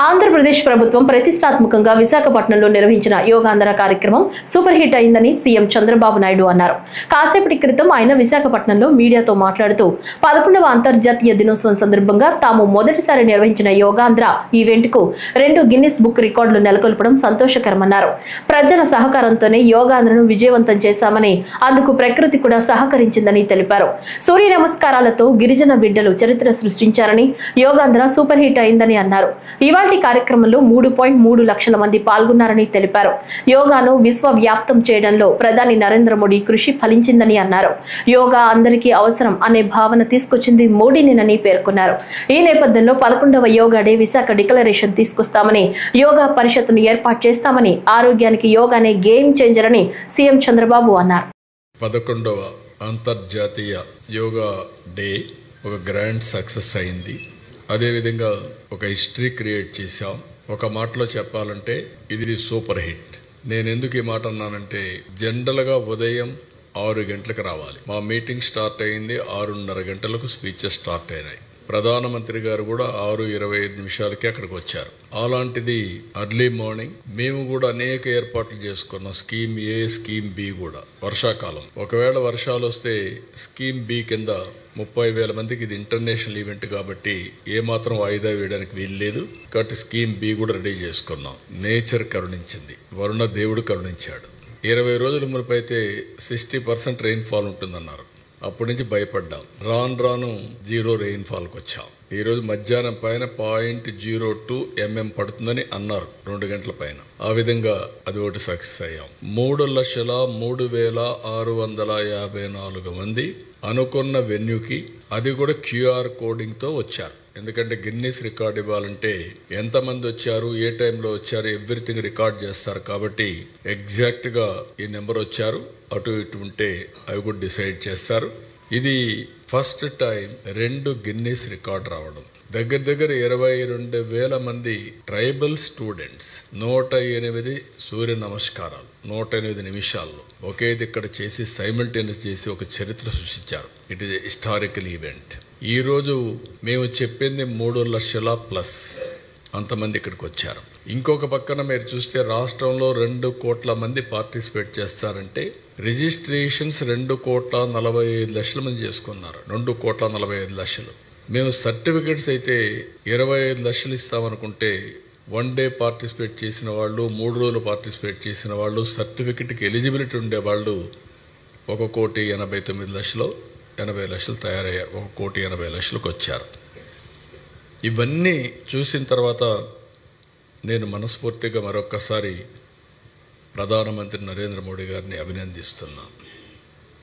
ఆంధ్రప్రదేశ్ ప్రభుత్వం ప్రతిష్టాత్మకంగా విశాఖపట్నంలో నిర్వహించిన యోగాంధ్ర కార్యక్రమం సూపర్ హిట్ అయిందని సీఎం చంద్రబాబు నాయుడు అన్నారు. కాసేపటి క్రితం ఆయన విశాఖపట్నంలో మీడియాతో మాట్లాడుతూ 11వ అంతర్జాతీయ దినోత్సవం సందర్భంగా తాము మొదటిసారి నిర్వహించిన యోగాంధ్ర ఈవెంట్ కు 2 గిన్నిస్ బుక్ రికార్డులు నెలకొల్పడం సంతోషకరమన్నారు. ప్రజల సహకారంతోనే యోగాంధ్రను విజయవంతం చేశామని, అందుకు ప్రకృతి కూడా సహకరించిందని తెలిపారు. సూర్య నమస్కారాలతో గిరిజన బిడ్డలు చరిత్ర సృష్టించారని, యోగాంధ్ర సూపర్ హిట్ అయిందని అన్నారు. ఇవాల్టి కార్యక్రమంలో 3.3 లక్షల మంది పాల్గొన్నారని తెలిపారు. యోగాను విశ్వవ్యాప్తం చేయడంలో ప్రధాని నరేంద్ర మోడీ కృషి ఫలించిందని అన్నారు. యోగా అందరికీ అవసరం అనే భావన తీసుకొచ్చింది మోడీనేనని పేర్కొన్నారు. ఈ నేపథ్యంలో 11వ యోగా డే విశాఖ డిక్లరేషన్ తీసుకొస్తామని, యోగా పరిషత్తును ఏర్పాటు చేస్తామని, ఆరోగ్యానికి యోగానే గేమ్ చేంజర్ అని సీఎం చంద్రబాబు అన్నారు. 11వ అంతర్జాతీయ యోగా డే ఒక గ్రాండ్ సక్సెస్ అయింది. అదేవిధంగా ఒక హిస్టరీ క్రియేట్ చేశాం. ఒక మాటలో చెప్పాలంటే ఇది సూపర్ హిట్. నేను ఎందుకు ఈ మాట అన్నానంటే, జనరల్గా ఉదయం 6 గంటలకు రావాలి. మా మీటింగ్ స్టార్ట్ అయింది 6:30 గంటలకు, స్పీచెస్ స్టార్ట్ అయినాయి. ప్రధానమంత్రి గారు కూడా 6:25 అక్కడికి వచ్చారు. అలాంటిది అర్లీ మార్నింగ్ మేము కూడా అనేక ఏర్పాట్లు చేసుకున్నాం. స్కీమ్ ఏ, స్కీమ్ బి కూడా. వర్షాకాలం, ఒకవేళ వర్షాలు వస్తే స్కీమ్ బి కింద 30,000 మందికి ఇది ఇంటర్నేషనల్ ఈవెంట్ కాబట్టి ఏమాత్రం వాయిదా వేయడానికి వీల్లేదు. కాబట్టి స్కీమ్ బి కూడా రెడీ చేసుకున్నాం. నేచర్ కరుణించింది, వరుణ దేవుడు కరుణించాడు. 20 రోజుల మునుపు అయితే 60% రెయిన్ఫాల్ ఉంటుందన్నారు. అప్పటి నుంచి భయపడ్డాం. రాను 0 రెయిన్ఫాల్కి వచ్చాం. ఈరోజు మధ్యాహ్నం పైన 0.02 mm పడుతుందని అన్నారు 2 గంటల పైన. ఆ విధంగా అది ఒకటి సక్సెస్ అయ్యాం. 3,03,654 మంది అనుకున్న వెన్యూకి, అది కూడా QR కోడింగ్తో వచ్చారు. ఎందుకంటే గిన్నీస్ రికార్డ్ ఇవ్వాలంటే ఎంతమంది వచ్చారు, ఏ టైంలో వచ్చారు, ఎవ్రీథింగ్ రికార్డ్ చేస్తారు. కాబట్టి ఎగ్జాక్ట్గా ఈ నెంబర్ వచ్చారు. అటు ఇటు ఉంటే అవి కూడా డిసైడ్ చేస్తారు. ఇది ఫస్ట్ టైం 2 గిన్నీస్ రికార్డ్ రావడం. దగ్గర 22,000 మంది ట్రైబల్ స్టూడెంట్స్ 108 సూర్య నమస్కారాలు 108 నిమిషాల్లో ఒకే ఇక్కడ చేసి సైమల్టేనియస్ చేసి ఒక చరిత్ర సృష్టించారు. It is historical event. ఈ రోజు మేము చెప్పింది 3 లక్షల ప్లస్ అంతమంది ఇక్కడికి వచ్చారు. ఇంకొక పక్కన మీరు చూస్తే రాష్ట్రంలో 2 కోట్ల మంది పార్టిసిపేట్ చేస్తారంటే, రిజిస్ట్రేషన్స్ 2,45,00,000 మంది చేసుకున్నారు. 2,45,00,000. మేము సర్టిఫికెట్స్ అయితే 25 లక్షలు ఇస్తామనుకుంటే, 1 డే పార్టిసిపేట్ చేసిన వాళ్ళు, 3 రోజులు పార్టిసిపేట్ చేసిన వాళ్ళు, సర్టిఫికెట్కి ఎలిజిబిలిటీ ఉండేవాళ్ళు 1,89,00,000, 80 లక్షలు తయారయ్యారు. 1,80,00,000కి వచ్చారు. ఇవన్నీ చూసిన తర్వాత నేను మనస్ఫూర్తిగా మరొక్కసారి ప్రధానమంత్రి నరేంద్ర మోడీ గారిని అభినందిస్తున్నాను.